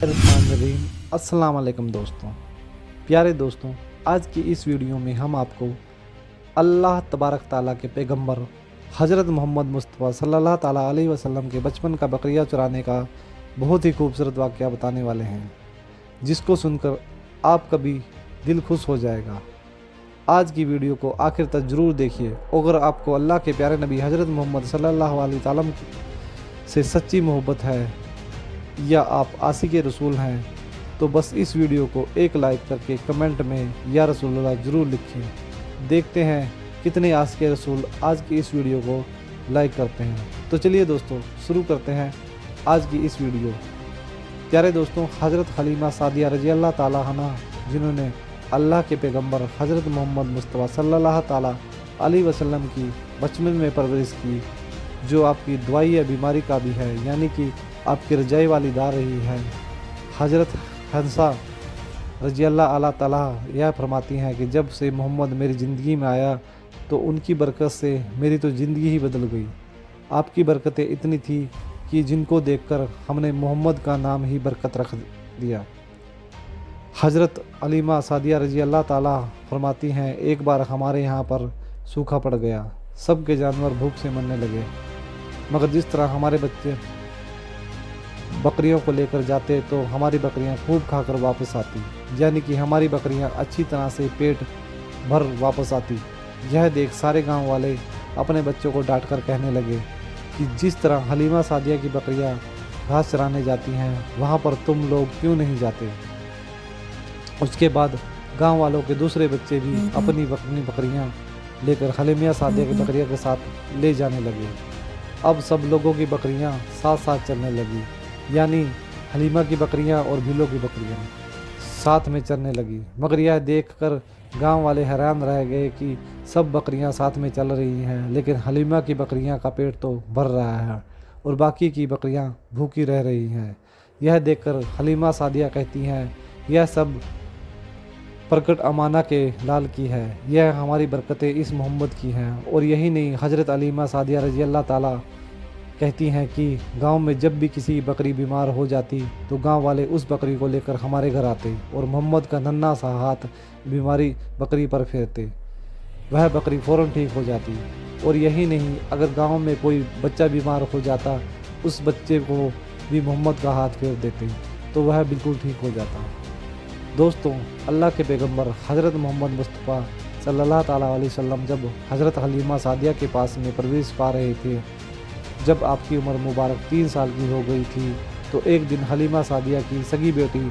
अस्सलाम वालेकुम दोस्तों, प्यारे दोस्तों। आज की इस वीडियो में हम आपको अल्लाह तबारक ताला के पैगंबर हज़रत मोहम्मद मुस्तफ़ा सल्लल्लाहु ताला अलैहि वसल्लम के बचपन का बकरियाँ चुराने का बहुत ही खूबसूरत वाक़या बताने वाले हैं, जिसको सुनकर आपका भी दिल खुश हो जाएगा। आज की वीडियो को आखिर तक ज़रूर देखिए। अगर आपको अल्लाह के प्यारे नबी हज़रत मोहम्मद सल्लल्लाहु अलैहि वसल्लम से सच्ची मोहब्बत है या आप आशिक़ रसूल हैं, तो बस इस वीडियो को एक लाइक करके कमेंट में या रसूलुल्लाह ज़रूर लिखें। देखते हैं कितने आशिक़ रसूल आज की इस वीडियो को लाइक करते हैं। तो चलिए दोस्तों, शुरू करते हैं आज की इस वीडियो। प्यारे दोस्तों, हज़रत हलीमा सादिया रज़ी अल्लाह ताला अन्हा, जिन्होंने अल्लाह के पैगंबर हज़रत मोहम्मद मुस्तफ़ा सल्लल्लाहु ताला अलैहि वसल्लम की बचपन में परवरिश की, जो आपकी दुआई या बीमारी का भी है, यानी कि आपकी रजाई वाली दार रही है। हज़रत हंसा रज़ी अल्लाह ताला यह फरमाती हैं कि जब से मोहम्मद मेरी ज़िंदगी में आया तो उनकी बरकत से मेरी तो ज़िंदगी ही बदल गई। आपकी बरकतें इतनी थी कि जिनको देखकर हमने मोहम्मद का नाम ही बरकत रख दिया। हज़रत हलीमा सादिया रज़ी अल्लाह ताला फरमाती हैं, एक बार हमारे यहाँ पर सूखा पड़ गया, सब के जानवर भूख से मरने लगे, मगर जिस तरह हमारे बच्चे बकरियों को लेकर जाते तो हमारी बकरियां खूब खाकर वापस आती, यानी कि हमारी बकरियां अच्छी तरह से पेट भर वापस आती। यह देख सारे गांव वाले अपने बच्चों को डांट कर कहने लगे कि जिस तरह हलीमा सादिया की बकरियां घास चराने जाती हैं, वहां पर तुम लोग क्यों नहीं जाते। उसके बाद गांव वालों के दूसरे बच्चे भी अपनी बकरियां लेकर हलीमा सादिया की बकरियों के साथ ले जाने लगे। अब सब लोगों की बकरियां साथ साथ चलने लगी, यानी हलीमा की बकरियां और भीलों की बकरियां साथ में चलने लगी। मगर यह देखकर गांव वाले हैरान रह गए कि सब बकरियां साथ में चल रही हैं, लेकिन हलीमा की बकरियां का पेट तो भर रहा है और बाकी की बकरियां भूखी रह रही हैं। यह देखकर हलीमा सादिया कहती हैं, यह सब प्रकट अमाना के लाल की है, यह हमारी बरकतें इस मोहम्मद की हैं। और यही नहीं, हज़रत हलीमा सादिया रज़ी अल्लाह ताला कहती हैं कि गांव में जब भी किसी बकरी बीमार हो जाती तो गांव वाले उस बकरी को लेकर हमारे घर आते और मोहम्मद का नन्हा सा हाथ बीमारी बकरी पर फेरते, वह बकरी फ़ौरन ठीक हो जाती। और यही नहीं, अगर गांव में कोई बच्चा बीमार हो जाता, उस बच्चे को भी मोहम्मद का हाथ फेर देते तो वह बिल्कुल ठीक हो जाता। दोस्तों, अल्लाह के पैगंबर हज़रत मोहम्मद मुस्तफ़ा सल्लल्लाहु ताला अलैहि वसल्लम जब हज़रत हलीमा सादिया के पास में परवरिश पा रहे थे, जब आपकी उम्र मुबारक 3 साल की हो गई थी, तो एक दिन हलीमा सादिया की सगी बेटी,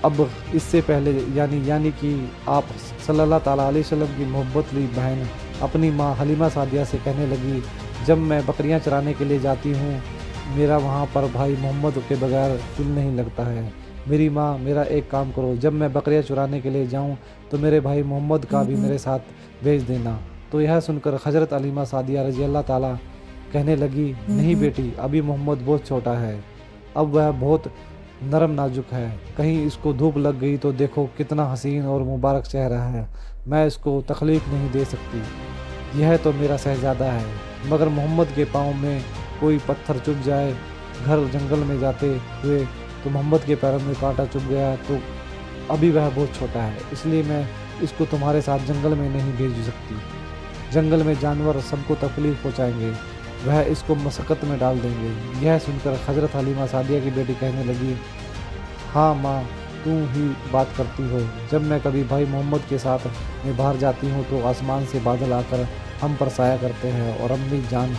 अब इससे पहले यानी कि आप सल्लल्लाहु ताला अलैहि वसल्लम की मोहब्बतली बहन अपनी माँ हलीमा सादिया से कहने लगी, जब मैं बकरियां चराने के लिए जाती हूँ, मेरा वहाँ पर भाई मोहम्मद के बगैर दिल नहीं लगता है। मेरी माँ, मेरा एक काम करो, जब मैं बकरियां चुराने के लिए जाऊँ तो मेरे भाई मोहम्मद का भी मेरे साथ भेज देना। तो यह सुनकर हज़रत हलीमा सादिया रज़ी अल्लाह ताला कहने लगी, नहीं बेटी, अभी मोहम्मद बहुत छोटा है, अब वह बहुत नरम नाजुक है, कहीं इसको धूप लग गई तो देखो कितना हसीन और मुबारक चेहरा है, मैं इसको तकलीफ़ नहीं दे सकती, यह तो मेरा शहज़ादा है। मगर मोहम्मद के पाँव में कोई पत्थर चुभ जाए, घर जंगल में जाते हुए तो मोहम्मद के पैरों में कांटा चुभ गया, तो अभी वह बहुत छोटा है, इसलिए मैं इसको तुम्हारे साथ जंगल में नहीं भेज सकती। जंगल में जानवर सबको तकलीफ़ पहुँचाएंगे, वह इसको मशक्क़त में डाल देंगे। यह सुनकर हज़रत हलीमा सादिया की बेटी कहने लगी, हाँ माँ, तू ही बात करती हो, जब मैं कभी भाई मोहम्मद के साथ में बाहर जाती हूँ तो आसमान से बादल आकर हम पर साया करते हैं। और अम्मी जान,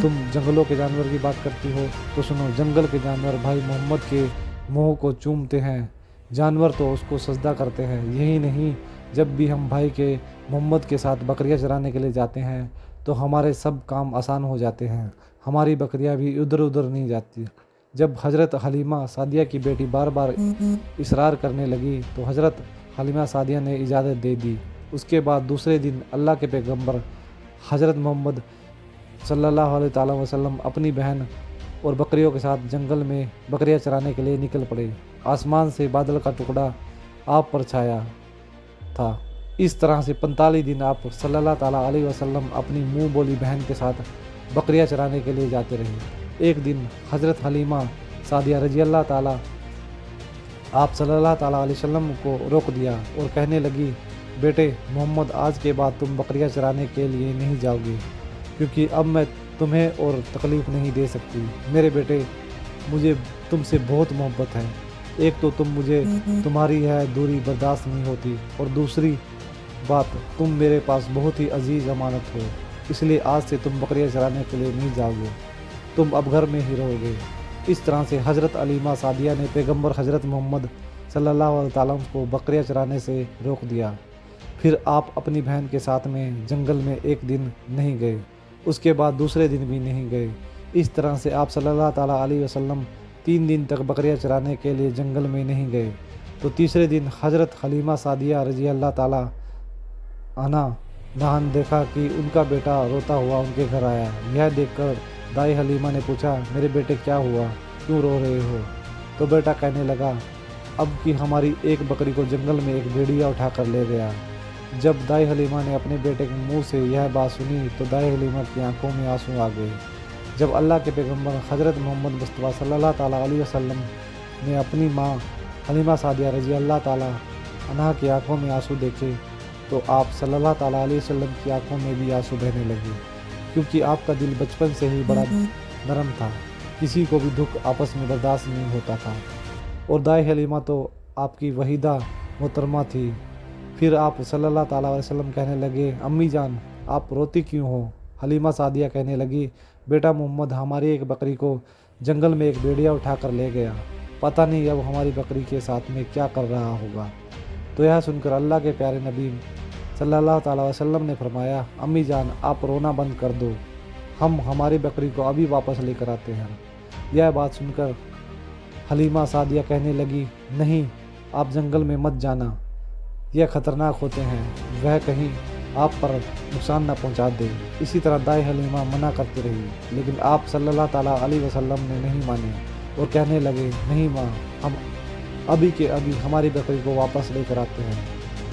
तुम जंगलों के जानवर की बात करती हो, तो सुनो, जंगल के जानवर भाई मोहम्मद के मुँह को चूमते हैं, जानवर तो उसको सजदा करते हैं। यही नहीं, जब भी हम भाई के मोहम्मद के साथ बकरियां चराने के लिए जाते हैं तो हमारे सब काम आसान हो जाते हैं, हमारी बकरियां भी इधर उधर नहीं जाती। जब हज़रत हलीमा सादिया की बेटी बार बार इसरार करने लगी तो हज़रत हलीमा सादिया ने इजाज़त दे दी। उसके बाद दूसरे दिन अल्लाह के पैगंबर हज़रत मोहम्मद सल्लल्लाहु अलैहि वसल्लम अपनी बहन और बकरियों के साथ जंगल में बकरियां चराने के लिए निकल पड़े। आसमान से बादल का टुकड़ा आप पर छाया था। इस तरह से 45 दिन आप सल्लल्लाहु ताला अलैहि वसल्लम अपनी मुँह बोली बहन के साथ बकरियां चराने के लिए जाते रहे। एक दिन हज़रत हलीमा सादिया रज़ी अल्लाह ताला آپ صلی اللہ تعالیٰ علیہ وسلم کو روک دیا اور کہنے لگی، بیٹے محمد، آج کے بعد تم بکریاں چرانے کے لیے نہیں جاؤ گے، کیونکہ اب میں تمہیں اور تکلیف نہیں دے سکتی۔ میرے بیٹے، مجھے تم سے بہت محبت ہے۔ ایک تو مجھے تمہاری ہے دوری برداشت نہیں ہوتی، اور دوسری بات، تم میرے پاس بہت ہی عزیز امانت ہو، اس لیے آج سے تم بکریاں چرانے کے لیے نہیں جاؤ گے، تم اب گھر میں ہی رہو گے۔ اس طرح سے حضرت علیمہ سعدیہ نے پیغمبر حضرت محمد صلی اللہ علیہ وسلم کو بکریاں چرانے سے روک دیا۔ پھر آپ اپنی بہن کے ساتھ میں جنگل میں ایک دن نہیں گئے، اس کے بعد دوسرے دن بھی نہیں گئے۔ اس طرح سے آپ صلی اللہ تعالیٰ علیہ وسلم 3 دن تک بکریاں چرانے کے لیے جنگل میں نہیں گئے۔ تو تیسرے دن حضرت حلیمہ سعدیہ رضی اللہ تعالیٰ عنہا نے دیکھا کہ ان کا بیٹا روتا ہوا ان کے گھر آیا۔ یہ دیکھ کر دائی حلیمہ نے پوچھا، میرے بیٹے کیا ہوا، کیوں رو رہے ہو؟ تو بیٹا کہنے لگا، اب کی ہماری ایک بکری کو جنگل میں ایک بھیڑیا اٹھا کر لے گیا۔ جب دائی حلیمہ نے اپنے بیٹے کے منہ سے یہ بات سنی تو دائی حلیمہ کی آنکھوں میں آنسو آ گئے۔ جب اللہ کے پیغمبر حضرت محمد مصطفیٰ صلی اللہ تعالیٰ علیہ وسلم نے اپنی ماں حلیمہ سعدیہ رضی اللہ تعالیٰ عنہا کی آنکھوں میں آنسو دیکھے تو آپ صلی اللہ تعالیٰ علیہ وسلم کی آنکھوں میں بھی آنسو بہنے لگے، کیونکہ آپ کا دل بچپن سے ہی بڑا نرم تھا، کسی کو بھی دکھ آپس میں برداشت نہیں ہوتا تھا، اور دائی حلیمہ تو آپ کی وحیدہ محترمہ تھی۔ پھر آپ صلی اللہ تعالیٰ علیہ وسلم کہنے لگے، امی جان آپ روتی کیوں ہو؟ حلیمہ سعدیہ کہنے لگی، بیٹا محمد ہماری ایک بکری کو جنگل میں ایک بھیڑیا اٹھا کر لے گیا، پتہ نہیں اب ہماری بکری کے ساتھ میں کیا کر رہا ہوگا۔ تو یہ سن کر اللہ کے پیارے نبی صلی اللہ تعالیٰ علیہ وسلم نے فرمایا، امی جان آپ رونا بند کر دو، ہم ہماری بکری کو ابھی واپس لے کر آتے ہیں۔ یہ بات سن کر حلیمہ سعدیہ کہنے لگی، نہیں آپ جنگل میں مت جانا، یہ خطرناک ہوتے ہیں، وہ کہیں آپ پر نقصان نہ پہنچا دے۔ اسی طرح دائی حلیمہ منع کرتی رہی، لیکن آپ صلی اللہ تعالیٰ علیہ وسلم نے نہیں مانے اور کہنے لگے، نہیں ماں، ہم ابھی کے ابھی ہماری بکری کو واپس لے کر آتے ہیں۔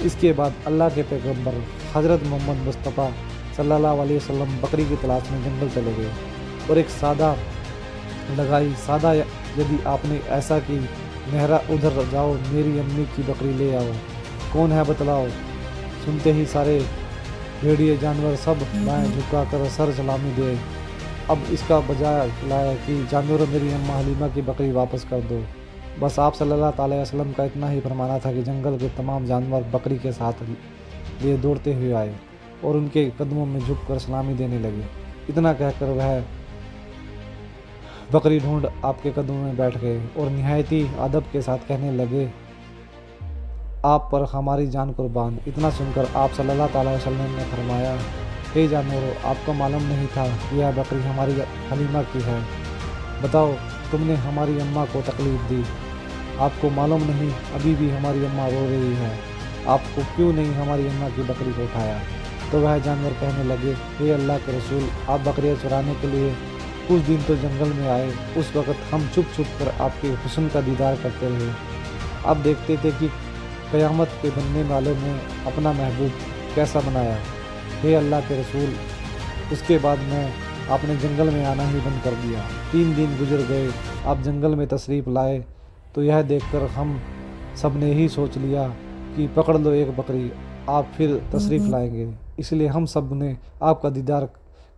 اس کے بعد اللہ کے پیغمبر حضرت محمد مصطفیٰ صلی اللہ علیہ وسلم بکری کی تلاش میں جنگل چلے گئے اور ایک سادہ لگائی، سادہ یدی آپ نے ایسا کہ مہرا ادھر جاؤ میری امی کی بکری لے آؤ، کون ہے بتلاؤ؟ سنتے ہی سارے بھیڑیے جانور سب بائیں جھکا کر سر سلامی دے۔ اب اس کا بجائے لایا کہ جانوروں میری اماں حلیمہ کی بکری واپس کر دو۔ بس آپ صلی اللہ تعالیٰ علیہ وسلم کا اتنا ہی فرمانا تھا کہ جنگل کے تمام جانور بکری کے ساتھ لیے دوڑتے ہوئے آئے اور ان کے قدموں میں جھک کر سلامی دینے لگے۔ اتنا کہہ کر وہ بکری ڈھونڈ آپ کے قدموں میں بیٹھ گئے اور نہایت ہی ادب کے ساتھ کہنے لگے، آپ پر ہماری جان قربان۔ اتنا سن کر آپ صلی اللہ تعالیٰ علیہ وسلم نے فرمایا، اے جانوروں، آپ کو معلوم نہیں تھا کہ یہ بکری ہماری حلیمہ کی ہے؟ بتاؤ، تم نے ہماری اماں کو تکلیف دی، آپ کو معلوم نہیں ابھی بھی ہماری اماں رو رہی ہے، آپ کو کیوں نہیں ہماری اماں کی بکری کو اٹھایا؟ تو وہ جانور کہنے لگے، اے اللہ کے رسول، آپ بکریاں چرانے کے لیے کچھ دن تو جنگل میں آئے، اس وقت ہم چھپ چھپ کر آپ کے حسن کا دیدار کرتے رہے، اب دیکھتے تھے کہ قیامت کے بننے والوں نے اپنا محبوب کیسا بنایا۔ اے اللہ کے رسول، اس کے بعد میں آپ نے جنگل میں آنا ہی بند کر دیا۔ 3 دن گزر گئے، آپ جنگل میں تشریف لائے تو یہ دیکھ کر ہم سب نے ہی سوچ لیا کہ پکڑ لو ایک بکری، آپ پھر تشریف لائیں گے، اس لیے ہم سب نے آپ کا دیدار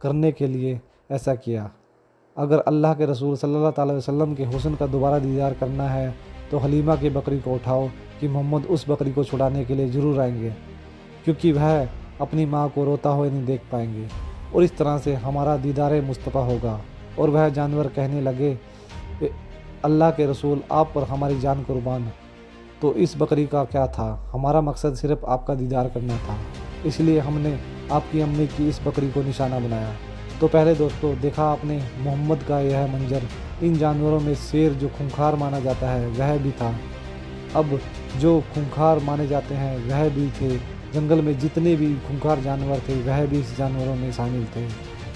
کرنے کے لیے ایسا کیا۔ اگر اللہ کے رسول صلی اللہ تعالیٰ علیہ وسلم کے حسن کا دوبارہ دیدار کرنا ہے تو حلیمہ کی بکری کو اٹھاؤ کہ محمد اس بکری کو چھڑانے کے لیے ضرور آئیں گے، کیونکہ وہ اپنی ماں کو روتا ہوئے نہیں دیکھ پائیں گے، اور اس طرح سے ہمارا دیدار مصطفیٰ ہوگا۔ اور وہ جانور کہنے لگے، اللہ کے رسول، آپ پر ہماری جان قربان، تو اس بکری کا کیا تھا؟ ہمارا مقصد صرف آپ کا دیدار کرنا تھا، اس لیے ہم نے آپ کی امی کی اس بکری کو نشانہ بنایا۔ تو پہلے دوستو، دیکھا آپ نے محمد کا یہ منظر، ان جانوروں میں شیر جو خونخوار مانا جاتا ہے وہ بھی تھا، اب جو خونخوار مانے جاتے ہیں وہ بھی تھے، جنگل میں جتنے بھی خونخوار جانور تھے وہ بھی اس جانوروں میں شامل تھے۔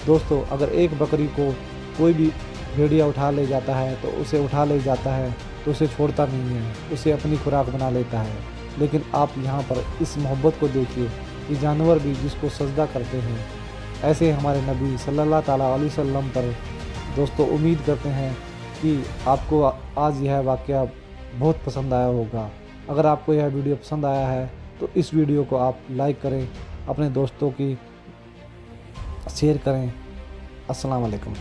دوستو، اگر ایک بکری کو کوئی بھی بھیڑیا اٹھا لے جاتا ہے تو اسے اٹھا لے جاتا ہے تو اسے چھوڑتا نہیں ہے، اسے اپنی خوراک بنا لیتا ہے، لیکن آپ یہاں پر اس محبت کو دیکھیے کہ جانور بھی جس کو سجدہ کرتے ہیں، ایسے ہمارے نبی صلی اللہ تعالیٰ علیہ وسلم پر دوستو امید کرتے ہیں کہ آپ کو آج یہ واقعہ بہت پسند آیا ہوگا۔ اگر آپ کو یہ ویڈیو پسند آیا ہے تو اس ویڈیو کو آپ لائک کریں، اپنے دوستوں کی شیئر کریں۔ السلام علیکم۔